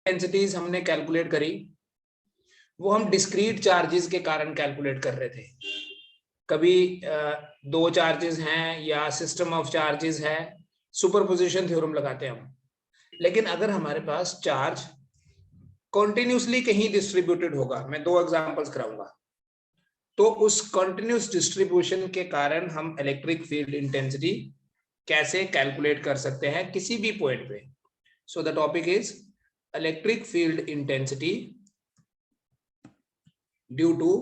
Densities हमने calculate करी वो हम डिस्क्रीट चार्जेस के कारण कैलकुलेट कर रहे थे। कभी दो चार्जेस हैं या सिस्टम ऑफ चार्जेस है, सुपरपोजिशन थ्योरम लगाते हैं हम। लेकिन अगर हमारे पास चार्ज कॉन्टिन्यूसली कहीं डिस्ट्रीब्यूटेड होगा, मैं दो एग्जांपल्स कराऊंगा, तो उस कॉन्टिन्यूस डिस्ट्रीब्यूशन के कारण हम इलेक्ट्रिक फील्ड इंटेंसिटी कैसे कैलकुलेट कर सकते हैं किसी भी पॉइंट पे। So the topic is electric field intensity due to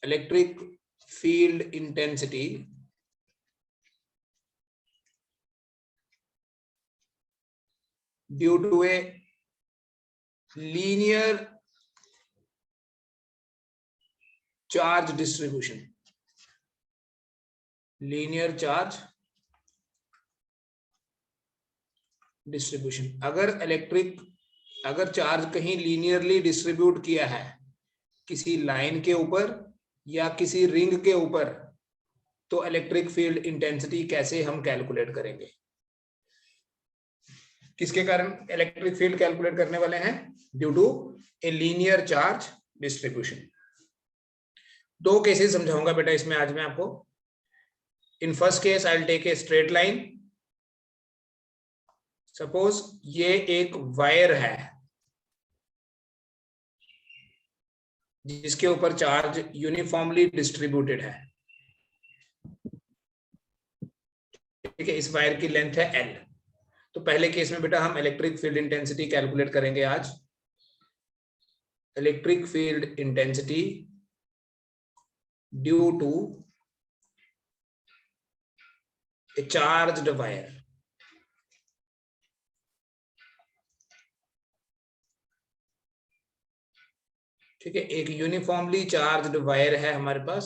electric field intensity due to a linear charge distribution. Linear charge distribution. अगर चार्ज कहीं लीनियरली डिस्ट्रीब्यूट किया है किसी लाइन के ऊपर या किसी रिंग के ऊपर, तो इलेक्ट्रिक फील्ड इंटेंसिटी कैसे हम कैलकुलेट करेंगे? किसके कारण इलेक्ट्रिक फील्ड कैलकुलेट करने वाले हैं? Due to a linear charge distribution. दो केसेस समझाऊंगा बेटा इसमें आज मैं आपको। In first case I will take a straight line. Suppose ये एक वायर है जिसके ऊपर चार्ज यूनिफॉर्मली डिस्ट्रीब्यूटेड है, ठीक है। इस वायर की लेंथ है L। तो पहले केस में बेटा हम इलेक्ट्रिक फील्ड इंटेंसिटी कैलकुलेट करेंगे आज। Electric field intensity due to a charged wire. ठीक है, एक यूनिफॉर्मली चार्ज्ड वायर है हमारे पास।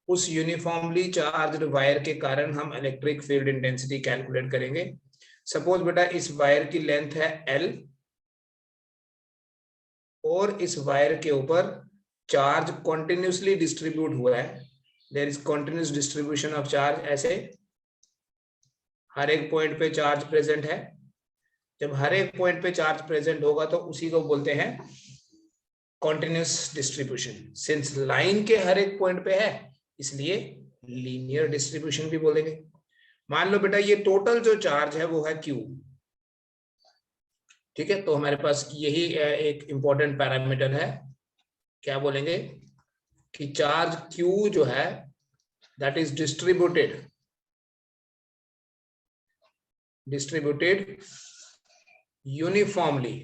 उस यूनिफॉर्मली चार्ज्ड वायर के कारण हम इलेक्ट्रिक फील्ड इंटेंसिटी कैलकुलेट करेंगे। सपोज बेटा इस वायर की लेंथ है L और इस वायर के ऊपर चार्ज कॉन्टिन्यूसली डिस्ट्रीब्यूट हुआ है। There is continuous distribution of charge. ऐसे हर एक पॉइंट पे चार्ज प्रेजेंट है। जब हर एक पॉइंट पे चार्ज प्रेजेंट होगा तो उसी को बोलते हैं कॉन्टिन्यूस डिस्ट्रीब्यूशन। सिंस लाइन के हर एक पॉइंट पे है इसलिए लीनियर डिस्ट्रीब्यूशन भी बोलेंगे। मान लो बेटा ये टोटल जो चार्ज है वो है Q, ठीक है। तो हमारे पास यही एक इंपॉर्टेंट पैरामीटर है। क्या बोलेंगे कि चार्ज Q जो है that is distributed uniformly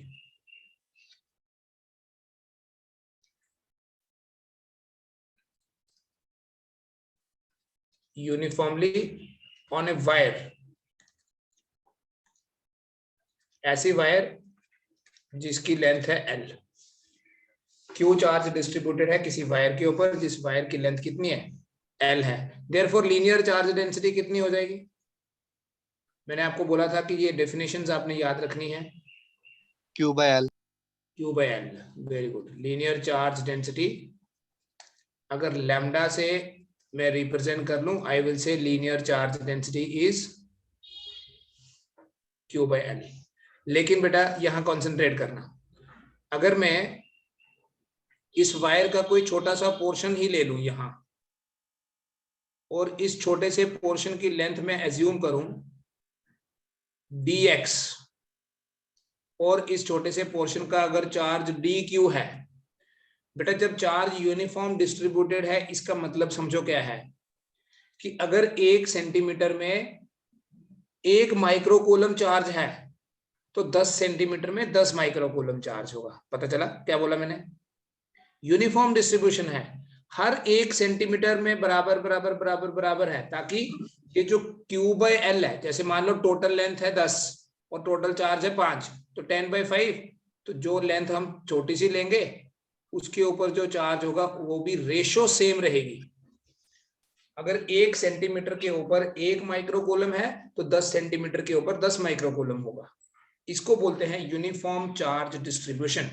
on a wire. ऐसी वायर जिसकी लेंथ है L। Q चार्ज डिस्ट्रीब्यूटेड है किसी वायर के ऊपर जिस वायर की लेंथ कितनी है? L है। देयरफॉर लीनियर चार्ज डेंसिटी कितनी हो जाएगी? मैंने आपको बोला था कि ये डेफिनेशंस आपने याद रखनी है। Q by L। Q by L, very good. Linear charge density अगर लैम्डा से मैं रिप्रेजेंट कर लूं, I will say linear charge density is Q by L। लेकिन बेटा यहां कॉन्सेंट्रेट करना, अगर मैं इस वायर का कोई छोटा सा पोर्शन ही ले लूं यहां और इस छोटे से पोर्शन की लेंथ में एज्यूम करूं dx और इस छोटे से पोर्शन का अगर चार्ज dq है, बेटा जब चार्ज यूनिफॉर्म डिस्ट्रीब्यूटेड है इसका मतलब समझो क्या है कि अगर 1 सेंटीमीटर में 1 माइक्रोकूलम चार्ज है तो 10 सेंटीमीटर में 10 माइक्रोकूलम चार्ज होगा। पता चला क्या बोला मैंने? यूनिफॉर्म डिस्ट्रीब्यूशन है, हर 1 सेंटीमीटर में बराबर बराबर बराबर बराबर है, ताकि ये जो Q by L है, जैसे मान लो टोटल लेंथ है 10 और टोटल चार्ज है 5, तो 10/5, तो जो लेंथ हम छोटी सी लेंगे उसके ऊपर जो चार्ज होगा वो भी रेशो सेम रहेगी। अगर 1 सेंटीमीटर के ऊपर 1 माइक्रोकूलम है तो 10 सेंटीमीटर के ऊपर 10 माइक्रोकूलम होगा। इसको बोलते हैं यूनिफॉर्म चार्ज डिस्ट्रीब्यूशन,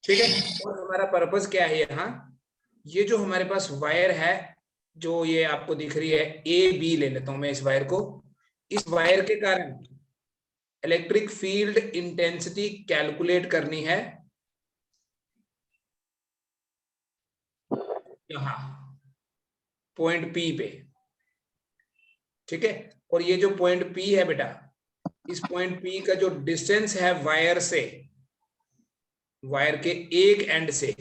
ठीक है। और हमारा पर्पस क्या है यहाँ, ये जो हमारे पास वायर है जो ये आपको दिख रही है ए बी ले लेता हूं मैं इस वायर को, इस वायर के कारण इलेक्ट्रिक फील्ड इंटेंसिटी कैलकुलेट करनी है यहां पॉइंट पी पे, ठीक है। और ये जो पॉइंट पी है बेटा, इस पॉइंट पी का जो डिस्टेंस है वायर से, वायर के एक एंड से,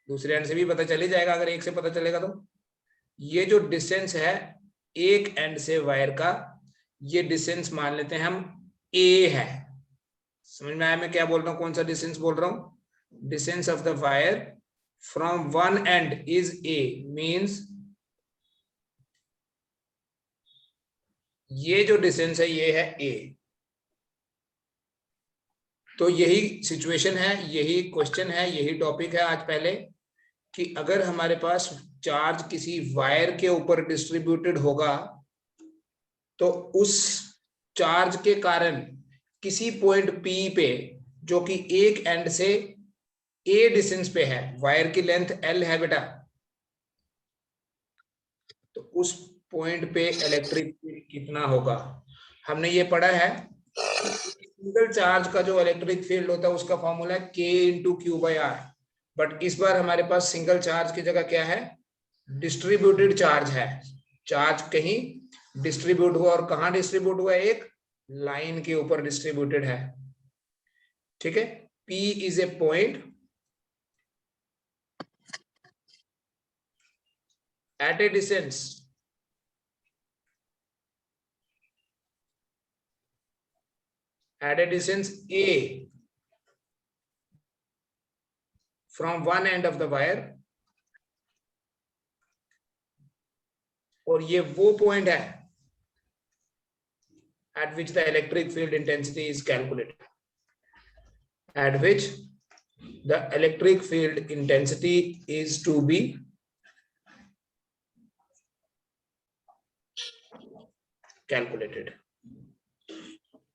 दूसरे एंड से भी पता चल ही जाएगा अगर एक से पता चलेगा तो, ये जो डिस्टेंस है एक एंड से वायर का, ये डिस्टेंस मान लेते हैं हम ए है। समझ में आया मैं क्या बोल रहा हूं, कौन सा डिस्टेंस बोल रहा हूं? Distance of the wire from one and is a, means ये जो डिस्टेंस है ये है ए। तो यही सिचुएशन है, यही क्वेश्चन है, यही टॉपिक है आज पहले, कि अगर हमारे पास चार्ज किसी वायर के ऊपर डिस्ट्रीब्यूटेड होगा तो उस चार्ज के कारण किसी पॉइंट पी पे, जो कि एक एंड से ए डिस्टेंस पे है, वायर की लेंथ एल है बेटा, तो उस पॉइंट पे इलेक्ट्रिक फील्ड कितना होगा। हमने ये पढ़ा है सिंगल चार्ज का जो इलेक्ट्रिक फील्ड होता है उसका फॉर्मूला है K into q by r, but इस बार हमारे पास सिंगल चार्ज की जगह क्या है, डिस्ट्रीब्यूटेड चार्ज है। चार्ज कहीं डिस्ट्रीब्यूट हुआ, और कहां डिस्ट्रीब्यूट हुआ, एक लाइन के ऊपर डिस्ट्रीब्यूटेड है, ठीक है। P is a point at a distance A from one end of the wire, और ये वो पॉइंट है at which the electric field intensity is calculated, at which the electric field intensity is to be calculated,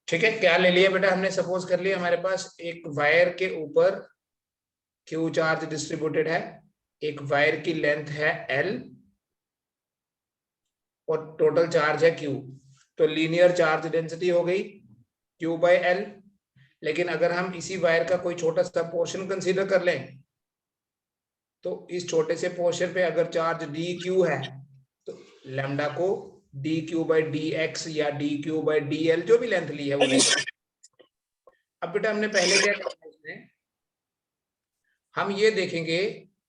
ठीक है। क्या ले लिया बेटा हमने, सपोज कर लिया हमारे पास एक वायर के ऊपर क्यू चार्ज डिस्ट्रीब्यूटेड है, एक वायर की लेंथ है एल और टोटल चार्ज है क्यू, तो लीनियर चार्ज डेंसिटी हो गई क्यू बाय एल। लेकिन अगर हम इसी वायर का कोई छोटा सा पोर्शन कंसीडर कर लें, तो इस छोटे से पोर्शन पे अगर चार्ज डी क्यू है तो लैम्डा को D Q by D X या D Q by D L, जो भी लेंथ ली है वो लेंथ। अब बेटा हमने पहले क्या करना है इसमें, हम ये देखेंगे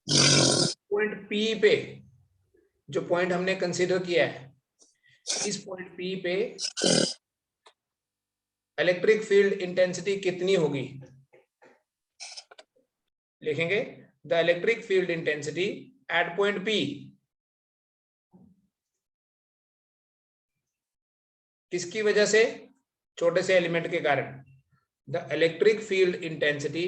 पॉइंट पी पे, जो पॉइंट हमने कंसीडर किया है, इस पॉइंट पी पे इलेक्ट्रिक फील्ड इंटेंसिटी कितनी होगी, लिखेंगे the electric field intensity at point P, किसकी वजह से, छोटे से एलिमेंट के कारण, the electric field intensity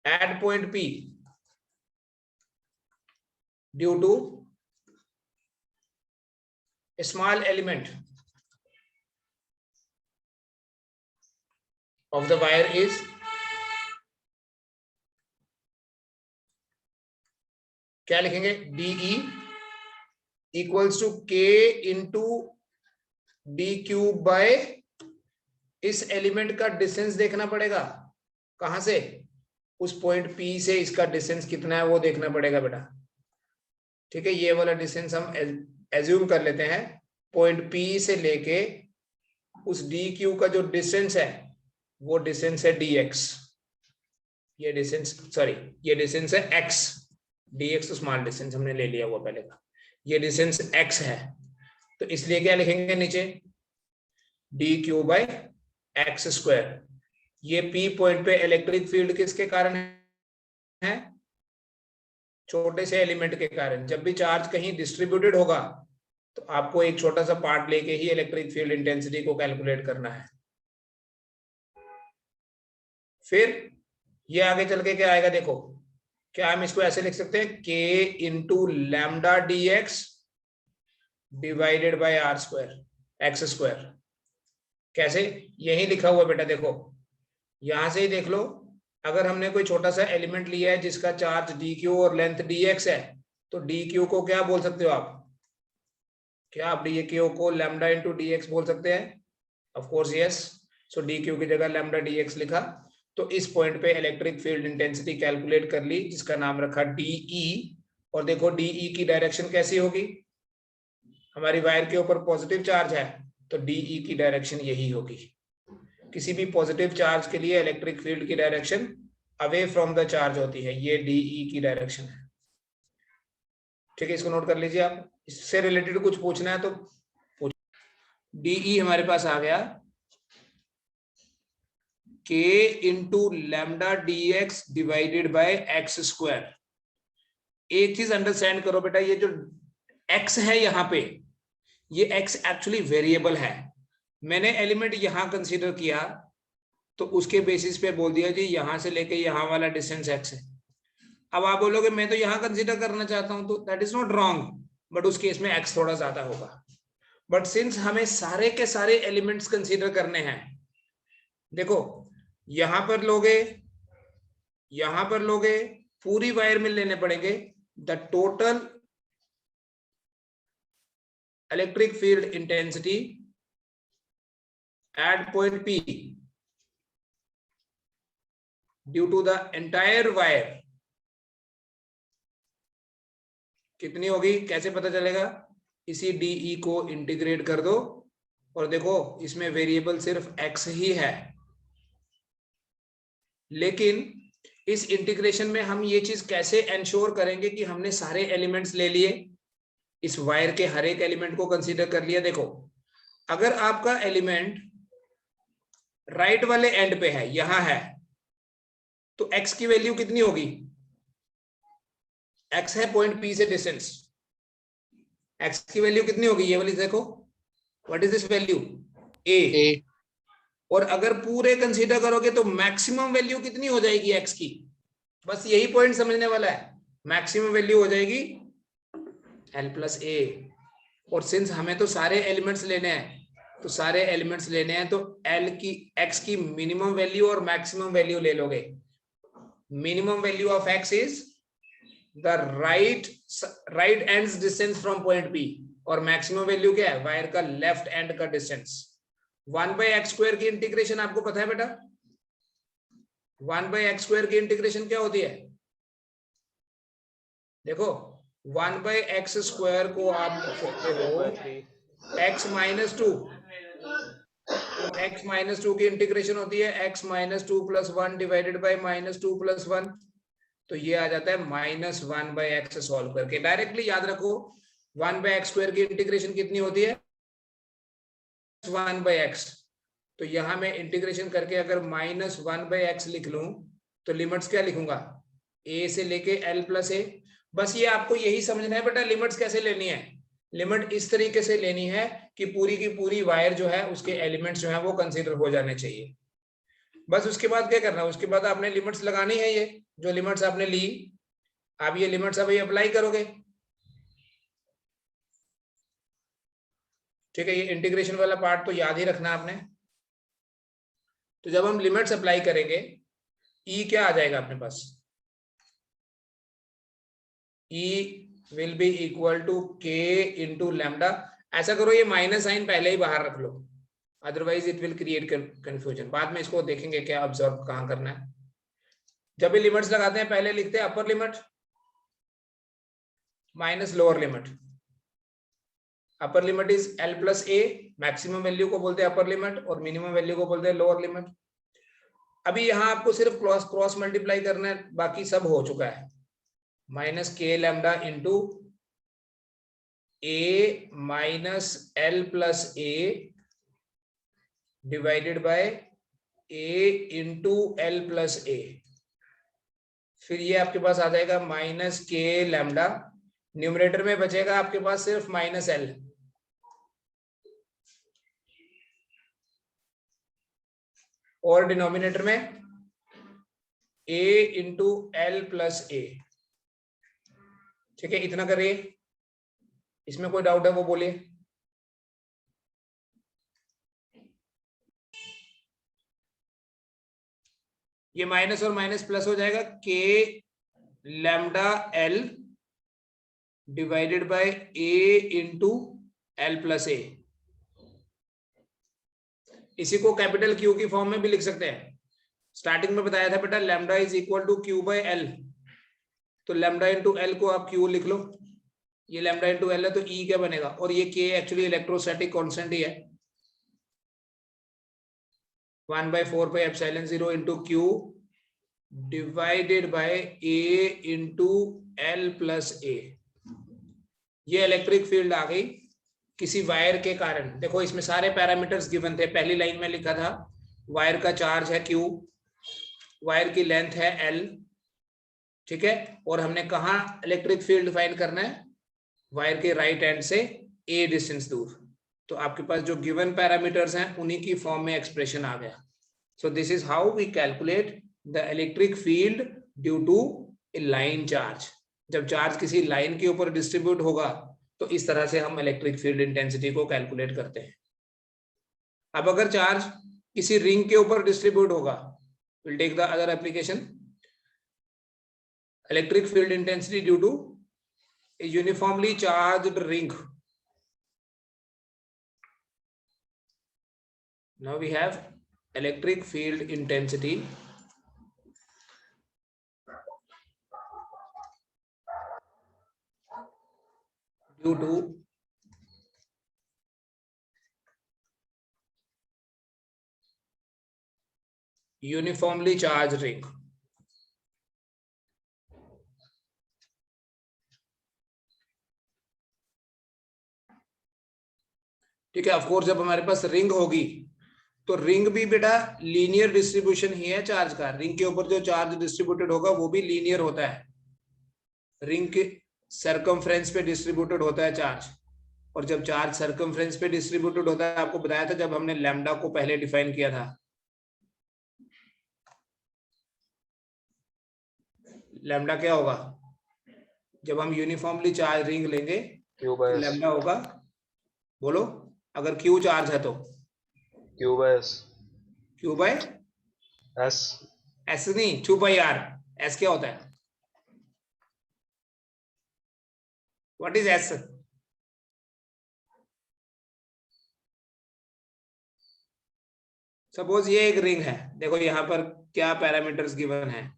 at point P due to a small element of the wire is क्या लिखेंगे, DE equals to K into d cube by, इस एलिमेंट का डिस्टेंस देखना पड़ेगा, कहां से, उस पॉइंट P से इसका डिस्टेंस कितना है वो देखना पड़ेगा बेटा, ठीक है। ये वाला डिस्टेंस हम एज्यूम कर लेते हैं, पॉइंट P से लेके उस DQ का जो डिस्टेंस है वो डिस्टेंस है dx, ये डिस्टेंस, सॉरी ये डिस्टेंस है x, dx तो स्मॉल डिस्टेंस हमने ले लिया हुआ पहले का, ये डिस्टेंस x है, तो इसलिए क्या लिखेंगे नीचे, dq बाय एक्स स्क्वायर। ये P पॉइंट पे इलेक्ट्रिक फील्ड किसके कारण है, छोटे से एलिमेंट के कारण। जब भी चार्ज कहीं डिस्ट्रीब्यूटेड होगा तो आपको एक छोटा सा पार्ट लेके ही इलेक्ट्रिक फील्ड इंटेंसिटी को कैलकुलेट करना है। फिर ये आगे चल के क्या आएगा, देखो क्या हम इसको ऐसे लिख सकते हैं, K into lambda d x divided by r square x square. कैसे, यही लिखा हुआ बेटा, देखो यहां से ही देख लो, अगर हमने कोई छोटा सा एलिमेंट लिया है जिसका चार्ज डी क्यू और लेंथ डी एक्स है, तो डी क्यू को क्या बोल सकते हो आप? क्या आप डी क्यू को लैम्डा इंटू डी एक्स बोल सकते हैं? Of course yes. So D q की जगह लैम्डा डी एक्स लिखा। तो इस पॉइंट पे इलेक्ट्रिक फील्ड इंटेंसिटी कैलकुलेट कर ली, जिसका नाम रखा डीई। और देखो डीई की डायरेक्शन कैसी होगी, हमारी वायर के ऊपर पॉजिटिव चार्ज है, तो डीई की डायरेक्शन यही होगी। किसी भी पॉजिटिव चार्ज के लिए इलेक्ट्रिक फील्ड की direction away from the charge होती है, ये डीई की डायरेक्शन है। ठीक है, इसको नोट कर लीजिए आप। इससे रिलेटेड कुछ पूछना है तो पूछ। डीई हमारे पास आ गया k into lambda d x divided by x square. एक चीज अंडरस्टैंड करो बेटा, ये जो x है यहाँ पे, ये x एक्चुअली वेरिएबल है। मैंने एलिमेंट यहां कंसीडर किया तो उसके बेसिस पे बोल दिया जी यहां से लेके यहां वाला डिस्टेंस x है। अब आप बोलोगे मैं तो यहां कंसीडर करना चाहता हूं, तो that is not wrong, but उस केस में x थोड़ा ज्यादा होगा। बट सिंस हमें सारे के सारे एलिमेंट्स कंसीडर करने हैं, देखो यहां पर लोगे, यहां पर लोगे, पूरी वायर में लेने पड़ेंगे the total electric field intensity at point P due to the entire wire. कितनी होगी, कैसे पता चलेगा? इसी डीई को इंटीग्रेट कर दो, और देखो इसमें वेरिएबल सिर्फ x ही है, लेकिन इस इंटीग्रेशन में हम ये चीज कैसे एंश्योर करेंगे कि हमने सारे एलिमेंट्स ले लिए, इस वायर के हर एक एलिमेंट को कंसीडर कर लिया। देखो अगर आपका एलिमेंट राइट वाले एंड पे है, यहां है, तो x की वैल्यू कितनी होगी? x है पॉइंट P से डिस्टेंस, x की वैल्यू कितनी होगी? ये वाली देखो, what is this value? a। A और अगर पूरे कंसीडर करोगे तो मैक्सिमम वैल्यू कितनी हो जाएगी x की? बस यही पॉइंट समझने वाला है, मैक्सिमम वैल्यू हो जाएगी l प्लस ए। और सिंस हमें तो सारे एलिमेंट्स लेने हैं, तो सारे एलिमेंट्स लेने हैं, तो l की x की मिनिमम वैल्यू और मैक्सिमम वैल्यू ले लोगे। Minimum value of x is the right ends distance from point P, और मैक्सिमम वैल्यू क्या है? वायर का लेफ्ट एंड का डिस्टेंस। 1/x² की इंटीग्रेशन आपको पता है बेटा? 1/x² की इंटीग्रेशन क्या होती है? देखो 1/x² को आप लिख सकते हो x माइनस 2, तो x माइनस 2 की इंटीग्रेशन होती है x minus 2 plus 1 divided by minus 2 plus 1, तो ये आ जाता है -1/x। सॉल्व करके डायरेक्टली याद रखो 1/x² की इंटीग्रेशन कितनी होती है? 1/x। तो यहां मैं इंटीग्रेशन करके अगर -1/x लिख लूं, तो लिमिट्स क्या लिखूंगा? a से लेके l प्लस ए। बस ये आपको यही समझना है बेटा, लिमिट्स कैसे लेनी है। लिमिट इस तरीके से लेनी है कि पूरी की पूरी वायर जो है उसके एलिमेंट्स जो है वो कंसीडर हो जाने चाहिए। बस उसके बाद क्या करना है, उसके बाद आपने लिमिट्स लगानी है। ये जो लिमिट्स आपने ली, आप ये लिमिट्स अभी अप्लाई करोगे। ठीक है, ये इंटीग्रेशन वाला पार्ट तो याद ही रखना आपने। तो जब हम लिमिट्स अप्लाई करेंगे, ई क्या आ जाएगा अपने पास? E will be equal to K into lambda. ऐसा करो ये माइनस साइन पहले ही बाहर रख लो, otherwise it will create confusion. बाद में इसको देखेंगे क्या ऑब्जर्व कहां करना है। जब भी लिमिट्स लगाते हैं पहले लिखते हैं upper limit minus lower limit. Upper limit is L plus A, maximum value को बोलते हैं अपर लिमिट और मिनिमम वैल्यू को बोलते हैं लोअर लिमिट। अभी यहां आपको सिर्फ क्रॉस मल्टीप्लाई करना है, बाकी सब हो चुका है। Minus K lambda into A minus L plus A divided by A into L plus A. फिर ये आपके पास आ जाएगा माइनस के लैम्डा, न्यूमरेटर में बचेगा आपके पास सिर्फ माइनस एल, और डिनोमिनेटर में a इंटू एल प्लस ए। ठीक है, इतना करिए। इसमें कोई डाउट है वो बोलिए। ये माइनस और माइनस प्लस हो जाएगा, K lambda L divided by A into L plus A. इसी को कैपिटल क्यू की फॉर्म में भी लिख सकते हैं। स्टार्टिंग में बताया था बेटा lambda is equal to q by l, तो लैम्डा इंटू एल को आप क्यू लिख लो, ये लैम्डा इंटू एल है तो ई क्या बनेगा, और ये के एक्चुअली इलेक्ट्रोस्टैटिक कांस्टेंट ही है, 1/4 pi epsilon 0 into Q divided by A into L plus A. ये इलेक्ट्रिक फील्ड आ गई किसी वायर के कारण। देखो इसमें सारे पैरामीटर्स गिवन थे, पहली लाइन में लिखा था वायर का चार्ज है Q, वायर की लेंथ है L, ठीक है, और हमने कहा इलेक्ट्रिक फील्ड फाइंड करना है वायर के राइट एंड से A डिस्टेंस दूर। तो आपके पास जो गिवन पैरामीटर्स हैं उन्हीं की फॉर्म में एक्सप्रेशन आ गया। So this is how we calculate the electric field due to a line charge. जब चार्ज किसी लाइन के ऊपर डिस्ट्रीब्यूट होगा तो इस तरह से हम इलेक्ट्रिक फील्ड इंटेंसिटी को कैलकुलेट करते हैं। अब अगर चार्ज किसी रिंग के ऊपर डिस्ट्रीब्यूट होगा, will take the other application, electric field intensity due to a uniformly charged ring. Now we have electric field intensity due to uniformly charged ring। ठीक है, ऑफ कोर्स जब हमारे पास रिंग होगी तो रिंग भी बेटा लीनियर डिस्ट्रीब्यूशन ही है charge का। रिंग के ऊपर जो चार्ज डिस्ट्रीब्यूटेड होगा वो भी लीनियर होता है, रिंग के सर्कमफ्रेंस पे डिस्ट्रीब्यूटेड होता है चार्ज। और जब चार्ज सर्कमफ्रेंस पे डिस्ट्रीब्यूटेड होता है, आपको बताया था जब हमने लैम्डा को पहले डिफाइन किया था, लैम्डा क्या होगा जब हम यूनिफॉर्मली चार्ज रिंग लेंगे, क्यू बाय तो एस, लैम्डा होगा, बोलो, अगर क्यू चार्ज है तो Q by S, Q by S, S नहीं, 2πr। एस क्या होता है, व्हाट इज एस? सपोज ये एक रिंग है, देखो यहाँ पर क्या पैरामीटर्स गिवन है,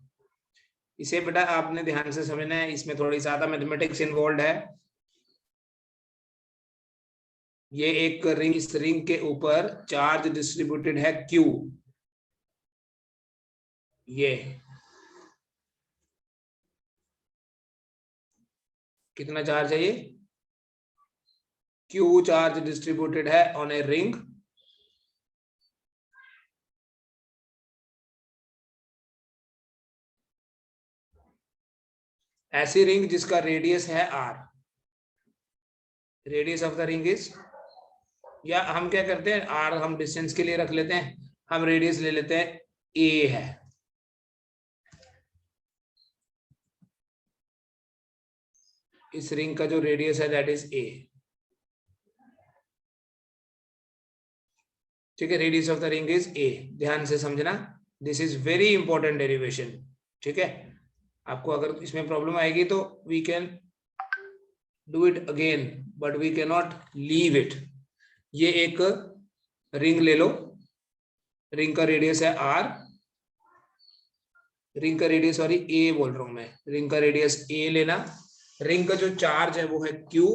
इसे बेटा आपने ध्यान से समझना है, इसमें थोड़ी ज्यादा मैथमेटिक्स इन्वॉल्व है। ये एक रिंग, इस रिंग के ऊपर चार्ज डिस्ट्रीब्यूटेड है Q, ये कितना चार्ज है, ये Q चार्ज डिस्ट्रीब्यूटेड है ऑन ए रिंग, ऐसी रिंग जिसका रेडियस है R, radius of the ring is, या हम क्या करते हैं R हम डिस्टेंस के लिए रख लेते हैं, हम रेडियस ले लेते हैं A है, इस रिंग का जो रेडियस है दैट इज A, ठीक है, radius of the ring is A। ध्यान से समझना, this is very important derivation, ठीक है। आपको अगर इसमें प्रॉब्लम आएगी तो we can do it again but we can not leave it. ये एक रिंग ले लो, रिंग का रेडियस है R, रिंग का रेडियस, सॉरी A बोल रहा हूं मैं, रिंग का रेडियस A लेना, रिंग का जो चार्ज है वो है Q,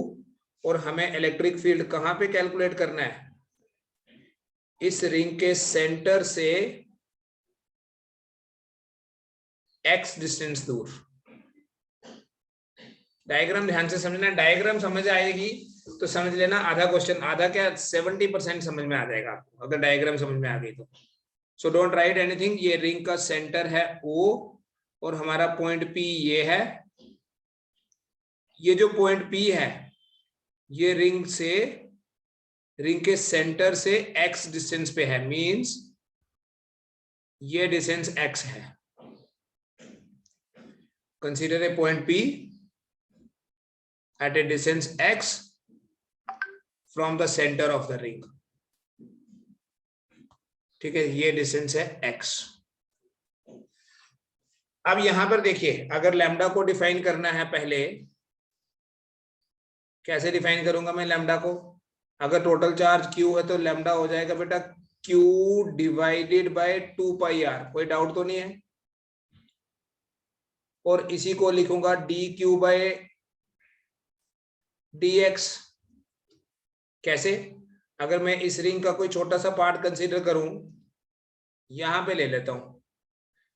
और हमें इलेक्ट्रिक फील्ड कहां पे कैलकुलेट करना है, इस रिंग के सेंटर से X डिस्टेंस दूर। डायग्राम ध्यान से समझना, डायग्राम समझ आएगी तो समझ लेना आधा क्वेश्चन, आधा क्या 70% समझ में आ जाएगा आपको अगर डायग्राम समझ में आ गई तो। So don't write anything. ये रिंग का सेंटर है O और हमारा पॉइंट P ये है, ये जो पॉइंट P है ये रिंग से, रिंग के सेंटर से X डिस्टेंस पे है, मींस ये डिस्टेंस X है। Consider a point P at a distance X from the center of the ring, ठीक है, ये डिस्टेंस है X। अब यहां पर देखिए, अगर लैम्डा को डिफाइन करना है, पहले कैसे डिफाइन करूंगा मैं लैम्डा को? अगर टोटल चार्ज Q है तो लैम्डा हो जाएगा बेटा Q डिवाइडेड बाय 2πr। कोई डाउट तो नहीं है? और इसी को लिखूंगा dQ बाय dx। कैसे? अगर मैं इस रिंग का कोई छोटा सा पार्ट कंसीडर करूं, यहां पे ले लेता हूं,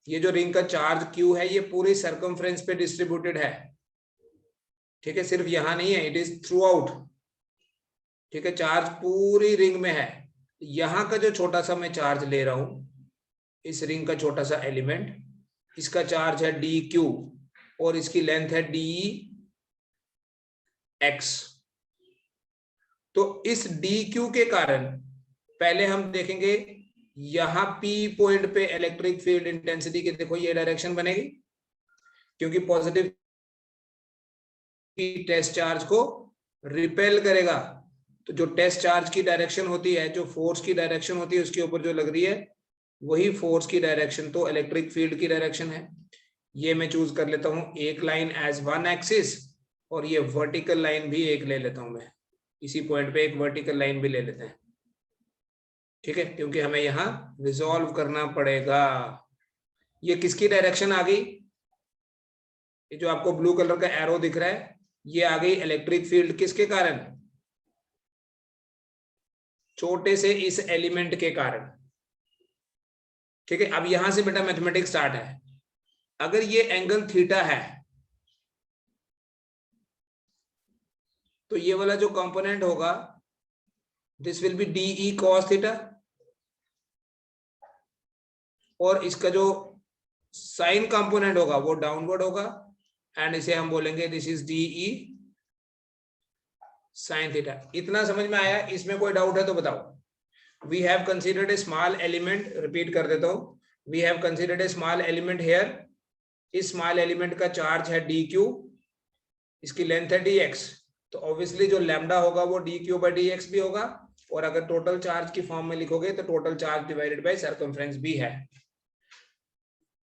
ये जो रिंग का चार्ज Q है ये पूरी सर्कमफ्रेंस पे डिस्ट्रीब्यूटेड है, ठीक है, सिर्फ यहां नहीं है, इट इज थ्रू आउट, ठीक है, चार्ज पूरी रिंग में है। यहां का जो छोटा सा मैं चार्ज ले रहा हूं, इस रिंग का छोटा सा एलिमेंट, इसका चार्ज है dQ और इसकी लेंथ है dx। तो इस dQ के कारण पहले हम देखेंगे यहां P पॉइंट पे इलेक्ट्रिक फील्ड इंटेंसिटी की, देखो ये डायरेक्शन बनेगी, क्योंकि पॉजिटिव की टेस्ट चार्ज को रिपेल करेगा। तो जो टेस्ट चार्ज की डायरेक्शन होती है, जो फोर्स की डायरेक्शन होती है उसके ऊपर जो लग रही है, वही फोर्स की डायरेक्शन तो इलेक्ट्रिक फील्ड की डायरेक्शन है। ये मैं चूज कर लेता हूं एक लाइन एज वन एक्सिस, और ये वर्टिकल लाइन भी एक ले लेता हूं मैं, इसी पॉइंट पे एक वर्टिकल लाइन भी ले लेते हैं, ठीक है, क्योंकि हमें यहां रिजॉल्व करना पड़ेगा। ये किसकी डायरेक्शन आ गई? ये जो आपको ब्लू कलर का एरो दिख रहा है, ये आ गई इलेक्ट्रिक फील्ड, किसके कारण? छोटे से इस एलिमेंट के कारण, ठीक है। अब यहां से बेटा मैथमेटिक्स स्टार्ट है। अगर ये एंगल थीटा है, तो ये वाला जो कंपोनेंट होगा, this will be DE cos theta, और इसका जो साइन कंपोनेंट होगा वो डाउनवर्ड होगा, एंड इसे हम बोलेंगे this is DE sin theta. इतना समझ में आया? इसमें कोई डाउट है तो बताओ। We have considered a small element, repeat कर देता हूं, we have considered a small element here। इस स्मॉल एलिमेंट का चार्ज है dQ, इसकी लेंथ है dx, तो ऑब्वियसली जो लैम्डा होगा वो dQ by dx भी होगा, और अगर टोटल चार्ज की फॉर्म में लिखोगे तो total charge divided by circumference भी है।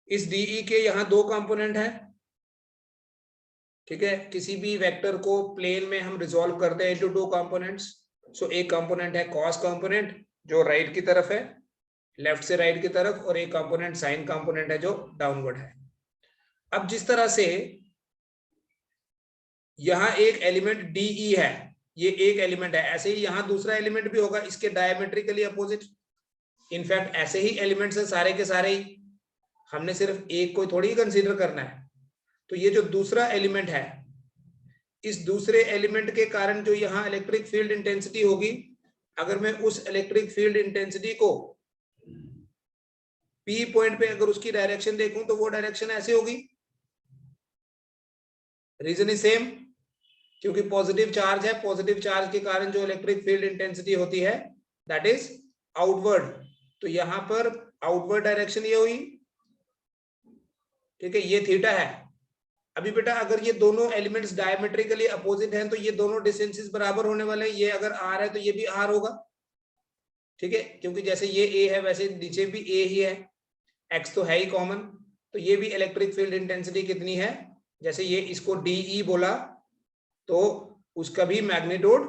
इस DE के यहाँ दो कंपोनेंट है, ठीक है, किसी भी वेक्टर को प्लेन में हम रिजॉल्व करते हैं इनटू टू कंपोनेंट्स। सो एक कंपोनेंट है कॉस कंपोनेंट जो राइट की तरफ है, लेफ्ट से राइट की तरफ, और एक कंपोनेंट साइन कंपोनेंट है जो डाउनवर्ड है। अब जिस तरह से यहां एक एलिमेंट DE है, ये एक एलिमेंट है, ऐसे ही यहां दूसरा एलिमेंट भी होगा इसके डायमेट्रिकली अपोजिट। इनफैक्ट ऐसे ही एलिमेंट्स हैं सारे के सारे ही, हमने सिर्फ एक को थोड़ी कंसीडर करना है। तो ये जो दूसरा एलिमेंट है, इस दूसरे एलिमेंट के कारण जो यहाँ इलेक्ट्रिक फील्ड इंटेंसिटी होगी, अगर मैं उस इलेक्ट्रिक फील्ड इंटेंसिटी को P पॉइंट पे अगर उसकी डायरेक्शन देखूं तो वो डायरेक्शन ऐसे होगी। रीजन इज सेम, क्योंकि पॉजिटिव चार्ज है, पॉजिटिव चार्ज के कारण जो इलेक्ट्रिक फील्ड इंटेंसिटी होती है दैट इज आउटवर्ड। तो यहां पर आउटवर्ड डायरेक्शन ये हुई, ठीक है, ये थीटा है। अभी बेटा अगर ये दोनों एलिमेंट्स डायमेट्रिकली अपोजिट हैं तो ये दोनों डिस्टेंसेस बराबर होने वाले हैं। ये अगर r है तो ये भी r होगा, ठीक है, क्योंकि जैसे ये a है वैसे नीचे भी a ही है, x तो है ही कॉमन। तो ये भी इलेक्ट्रिक फील्ड इंटेंसिटी कितनी है, जैसे ये इसको DE बोला तो उसका भी मैग्नीट्यूड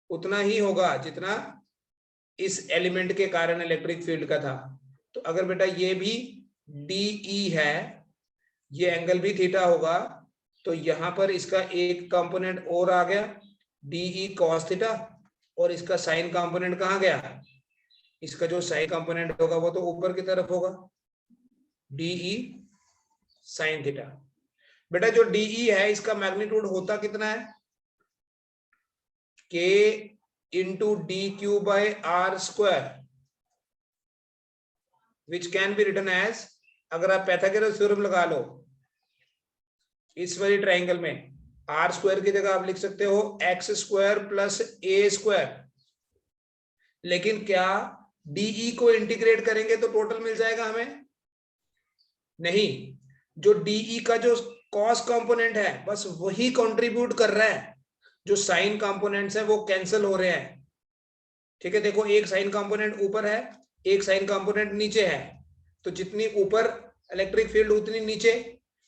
उतना ही होगा जितना इस एलिमेंट के कारण इलेक्ट्रिक फील्ड का था। तो अगर बेटा ये भी DE है, ये एंगल भी थीटा होगा, तो यहां पर इसका एक कंपोनेंट और आ गया DE cos थीटा, और इसका साइन कंपोनेंट कहां गया? इसका जो साइन कंपोनेंट होगा वो तो ऊपर की तरफ होगा, DE sin थीटा। बेटा जो DE है इसका मैग्नीट्यूड होता कितना है? K into DQ by R square, which can be written as, अगर आप पाइथागोरस थ्योरम लगा लो इस वाली ट्राइंगल में, R स्क्वायर की जगह आप लिख सकते हो x square plus a square. लेकिन क्या DE को इंटीग्रेट करेंगे तो टोटल मिल जाएगा हमें? नहीं, जो DE का जो कॉस कंपोनेंट है बस वही कंट्रीब्यूट कर रहा है, जो साइन कंपोनेंट्स है वो कैंसिल हो रहे हैं, ठीक है। देखो एक साइन कंपोनेंट ऊपर है, एक साइन कंपोनेंट नीचे है, तो जितनी ऊपर इलेक्ट्रिक फील्ड उतनी नीचे,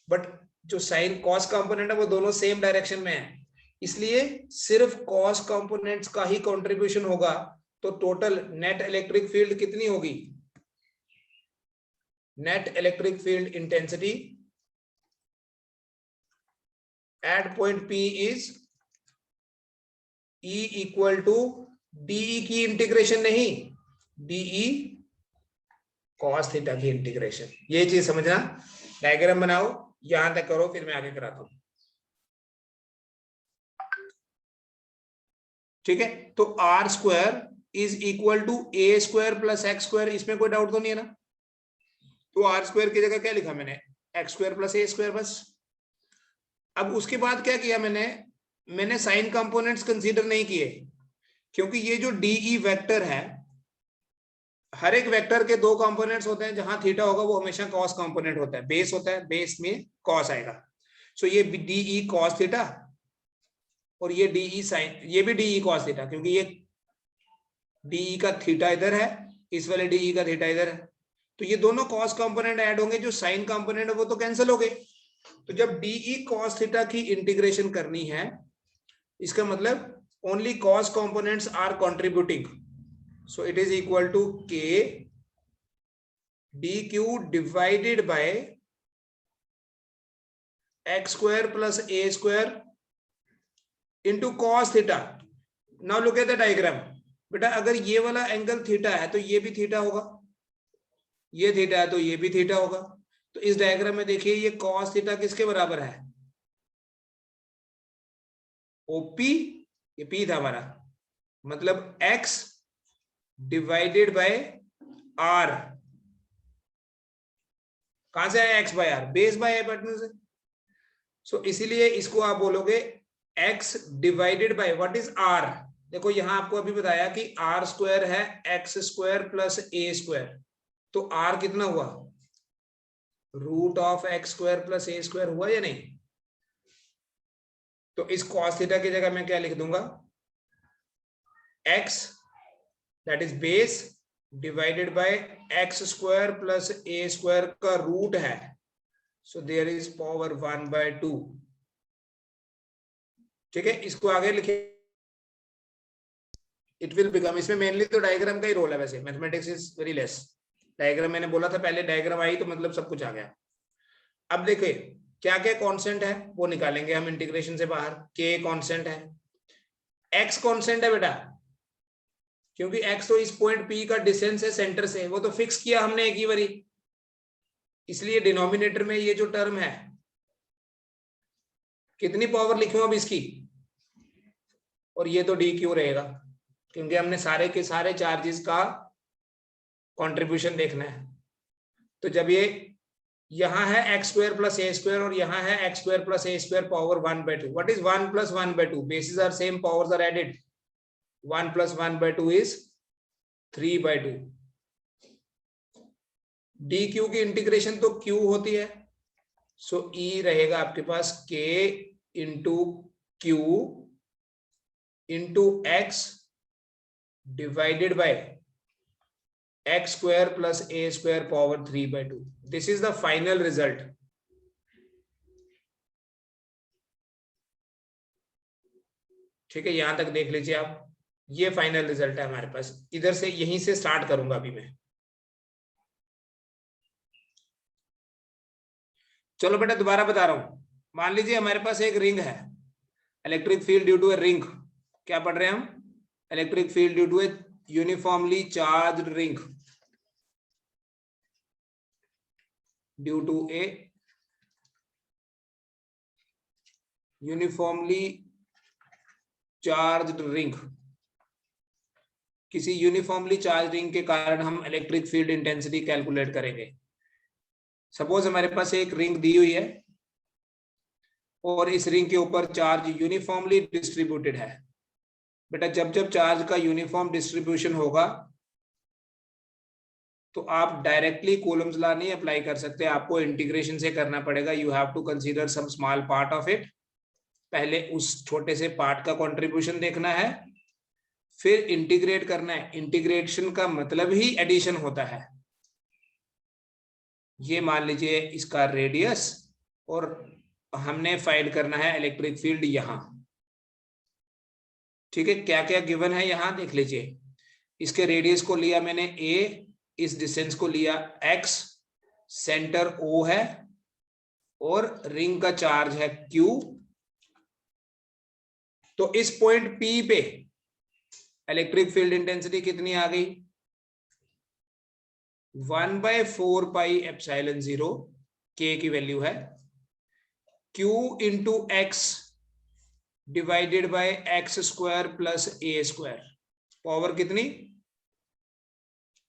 बट जो साइन कॉस कंपोनेंट है वो दोनों सेम डायरेक्शन में है, इसलिए सिर्फ कॉस कंपोनेंट्स का ही कंट्रीब्यूशन होगा। तो टोटल नेट इलेक्ट्रिक फील्ड कितनी होगी? Net electric field intensity at point P is E equal to DE की इंटीग्रेशन नहीं, DE cos थीटा की इंटीग्रेशन। ये चीज समझना। डायग्राम बनाओ, यहां तक करो, फिर मैं आगे कराता हूं। ठीक है, तो r square is equal to a square plus x square, इसमें कोई डाउट तो नहीं है ना? तो आर स्क्वायर की जगह क्या लिखा मैंने? X square plus a square बस। अब उसके बाद क्या किया मैंने साइन कंपोनेंट्स कंसीडर नहीं किए, क्योंकि ये जो डीई वेक्टर है, हर एक वेक्टर के दो कंपोनेंट्स होते हैं, जहां थीटा होगा वो हमेशा कॉस कंपोनेंट होता है, बेस होता है, बेस में कॉस आएगा। सो ये डीई कॉस थीटा और ये डीई साइन, ये भी डीई कॉस थीटा, क्योंकि ये डीई का थीटा इधर है, इस वाले डीई का थीटा इधर है, तो ये दोनों कॉस कंपोनेंट ऐड होंगे, जो साइन कंपोनेंट है वो तो कैंसिल हो गए। तो जब डीई कॉस थीटा की इंटीग्रेशन करनी है, इसका मतलब only cos components are contributing, so it is equal to k dq divided by x square plus a square into cos theta. Now look at the diagram. बेटा अगर ये वाला angle theta है तो ये भी थीटा होगा, ये थीटा है तो ये भी थीटा होगा। तो इस डायग्राम में देखिए ये कॉस थीटा किसके बराबर है? ओपी, ये पी था हमारा, मतलब एक्स डिवाइडेड बाय आर। कहां से आया x by r? Base by hypotenuse से। सो इसीलिए इसको आप बोलोगे x divided by what is r. देखो यहां आपको अभी बताया कि आर स्क्वायर है x square plus a square, तो आर कितना हुआ? Root of x square plus a square हुआ या नहीं? तो इस कॉस थीटा की जगह मैं क्या लिख दूंगा? X that is base divided by x square plus a square का रूट है, सो देयर इज पावर 1/2। ठीक है, इसको आगे लिखे, इट विल बिकम, इसमें मेनली तो डायग्राम का ही रोल है, वैसे mathematics is very less. Diagram मैंने बोला था पहले, डायग्राम आई तो मतलब सब कुछ आ गया। अब देखिए क्या क्या कांस्टेंट है वो निकालेंगे हम इंटीग्रेशन से बाहर। के कांस्टेंट है, एक्स कांस्टेंट है बेटा, क्योंकि एक्स तो इस पॉइंट पी का डिस्टेंस है सेंटर से, वो तो फिक्स किया हमने एक ही बारी, इसलिए डिनोमिनेटर में ये जो टर्म है, कितनी पावर लिखूं अब इसकी? और ये तो डी क्यू रहेगा, क्योंकि हमने सारे के सारे चार्जेस का कंट्रीब्यूशन देखना है। तो जब ये यहां है x square plus a square और यहां है x square plus a square power 1/2, what is 1 plus 1/2? Basis are same, powers are added, 1 plus 1/2 is 3/2। D q की इंटीग्रेशन तो क्यू होती है, सो ई रहेगा आपके पास k into q into x divided by x square plus a square power 3/2। This is the final result. ठीक है, यहां तक देख लीजिए आप, ये फाइनल रिजल्ट है हमारे पास। इधर से यहीं से स्टार्ट करूंगा अभी मैं। चलो बेटा दोबारा बता रहा हूं, मान लीजिए हमारे पास एक रिंग है, electric field due to a ring. क्या पढ़ रहे हैं हम? Electric field due to a uniformly charged ring, due to a uniformly charged ring. किसी यूनिफॉर्मली चार्ज रिंग के कारण हम इलेक्ट्रिक फील्ड इंटेंसिटी कैलकुलेट करेंगे। सपोज हमारे पास एक रिंग दी हुई है और इस रिंग के ऊपर चार्ज यूनिफॉर्मली डिस्ट्रीब्यूटेड है। बेटा जब जब चार्ज का यूनिफॉर्म डिस्ट्रीब्यूशन होगा तो आप डायरेक्टली कूलम्स लॉ नहीं अप्लाई कर सकते, आपको इंटीग्रेशन से करना पड़ेगा। You have to consider some small part of it. पहले उस छोटे से पार्ट का कंट्रीब्यूशन देखना है, फिर इंटीग्रेट करना है। इंटीग्रेशन का मतलब ही एडिशन होता है। ये मान लीजिए इसका रेडियस, और हमने फाइंड करना है इलेक्ट्रिक फील्ड यहां। ठीक है, क्या क्या गिवन है यहां देख लीजिए। इसके रेडियस को लिया मैंने a, इस डिस्टेंस को लिया x, सेंटर O है और रिंग का चार्ज है Q। तो इस पॉइंट P पे इलेक्ट्रिक फील्ड इंटेंसिटी कितनी आ गई? 1/4πε0 K की वैल्यू है, Q into x divided by x square plus a square, power कितनी?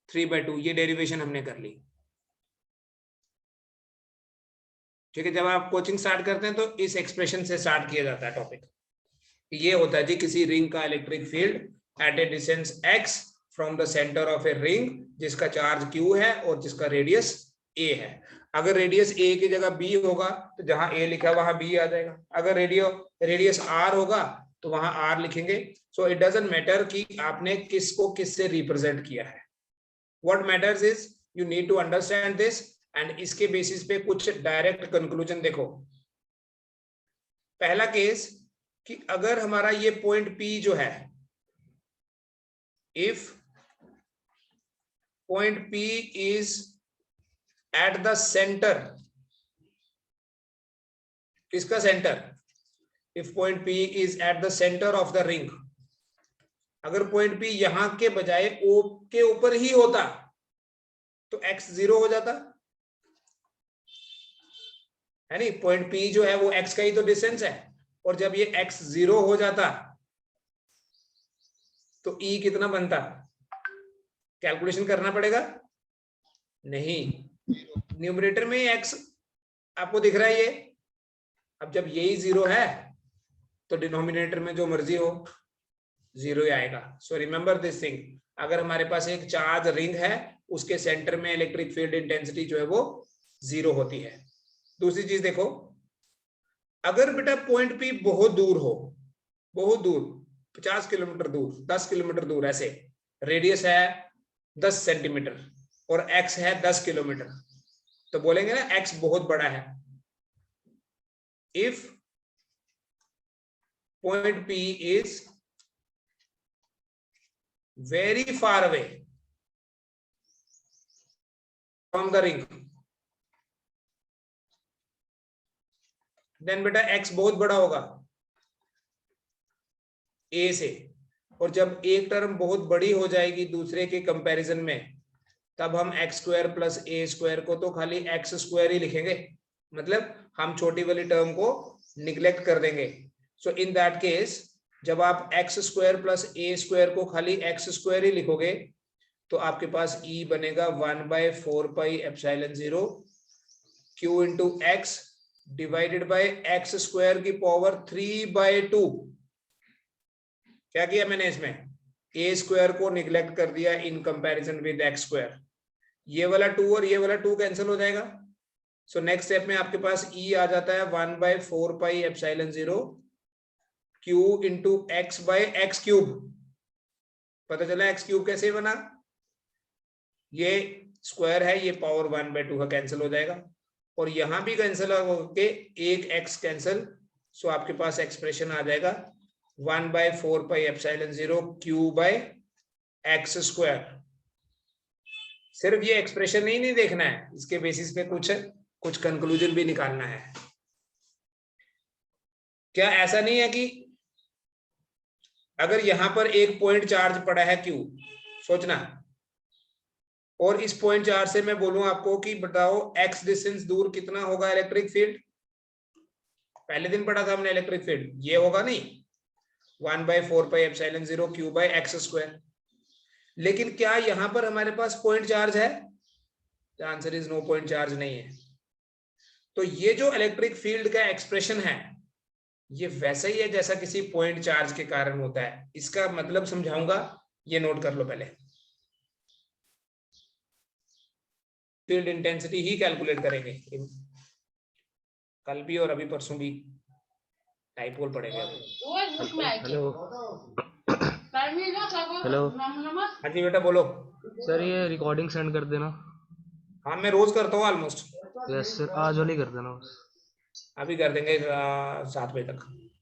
3/2। ये डेरिवेशन हमने कर ली। ठीक है, जब आप कोचिंग स्टार्ट करते हैं तो इस एक्सप्रेशन से स्टार्ट किया जाता है टॉपिक। ये होता है जी किसी रिंग का electric field at a distance x from the center of a ring, जिसका चार्ज q है और जिसका रेडियस a है। अगर रेडियस a की जगह b होगा तो जहां a लिखा है वहां b आ जाएगा। अगर रेडियस r होगा तो वहां r लिखेंगे। सो इट डजंट मैटर कि आपने किसको किससे रिप्रेजेंट किया है। What matters is you need to understand this, and इसके बेसिस पे कुछ डायरेक्ट कंक्लूजन देखो। पहला केस कि अगर हमारा ये पॉइंट P जो है, if point P is at the center, किसका center? If point P is at the center of the ring, अगर पॉइंट P यहां के बजाय O के ऊपर ही होता तो x 0 हो जाता है नहीं। पॉइंट P जो है वो x का ही तो डिस्टेंस है, और जब ये x 0 हो जाता तो E कितना बनता? कैलकुलेशन करना पड़ेगा? नहीं, न्यूमरेटर में x आपको दिख रहा है ये। अब जब यही 0 है तो डिनोमिनेटर में जो मर्जी हो 0 ही आएगा। सो रिमेंबर दिस थिंग, अगर हमारे पास एक चार्ज रिंग है उसके सेंटर में इलेक्ट्रिक फील्ड इंटेंसिटी जो है वो 0 होती है। दूसरी चीज देखो, अगर बेटा पॉइंट P बहुत दूर हो, बहुत दूर, 50 किलोमीटर दूर, 10 किलोमीटर दूर, ऐसे रेडियस है 10 सेंटीमीटर और x है 10 किलोमीटर, तो बोलेंगे ना x बहुत बड़ा है। If point P is very far away from the ring, then बेटा x बहुत बड़ा होगा a से, और जब एक टर्म बहुत बड़ी हो जाएगी दूसरे के कंपैरिजन में, तब हम x square plus a square को तो खाली एक्स स्क्वायर ही लिखेंगे, मतलब हम छोटी वाली टर्म को निग्लेक्ट कर देंगे। सो इन दैट केस जब आप x square plus a square को खाली एक्स स्क्वायर ही लिखोगे तो आपके पास E बनेगा 1/4πε0 Q into x divided by x square की पावर 3/2। क्या किया मैंने इसमें? ए स्क्वायर को निग्लेक्ट कर दिया in comparison with x square. ये वाला 2 और ये वाला 2 कैंसिल हो जाएगा। सो नेक्स्ट स्टेप में आपके पास E आ जाता है 1/4πε0 Q into x by x cube. पता चला एक्स क्यूब कैसे बना? ये स्क्वायर है, ये पावर 1/2 का कैंसिल हो जाएगा, और यहां भी कैंसिल होके एक एक्स कैंसिल। सो आपके पास एक्सप्रेशन आ जाएगा 1/4πε0 Q बाय एक्स स्क्वायर। सिर्फ ये एक्सप्रेशन ही नहीं देखना है, इसके बेसिस पे कुछ कंक्लूजन भी निकालना है। क्या ऐसा नहीं है कि अगर यहां पर एक पॉइंट चार्ज पड़ा है Q, सोचना, और इस पॉइंट चार्ज से मैं बोलूं आपको कि बताओ x डिस्टेंस दूर कितना होगा इलेक्ट्रिक फील्ड? पहले दिन पढ़ा था हमने इलेक्ट्रिक फील्ड, ये होगा नहीं 1/4πε0 Q बाय एक्स स्क्वायर। लेकिन क्या यहां पर हमारे पास पॉइंट चार्ज है? The answer is no, point charge नहीं है। तो ये जो इलेक्ट्रिक फील्ड का एक्सप्रेशन है ये वैसा ही है जैसा किसी पॉइंट चार्ज के कारण होता है। इसका मतलब समझाऊंगा, ये नोट कर लो पहले। फील्ड इंटेंसिटी ही कैलकुलेट करेंगे कल भी और अभी परसों भी, टाइपोल पढ़ेंगे। Hello hello. हाँ जी बेटा बोलो। सर ये रिकॉर्डिंग सेंड कर देना। हाँ मैं रोज करता हूँ ऑलमोस्ट। यस सर, आज वाली कर देना बस। अभी कर देंगे 7 बजे तक,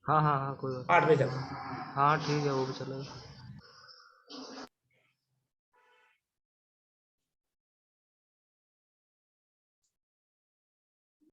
हाँ हाँ हाँ, कोई बात 8 बजे तक। नहीं। हाँ ठीक है, वो भी चलेगा।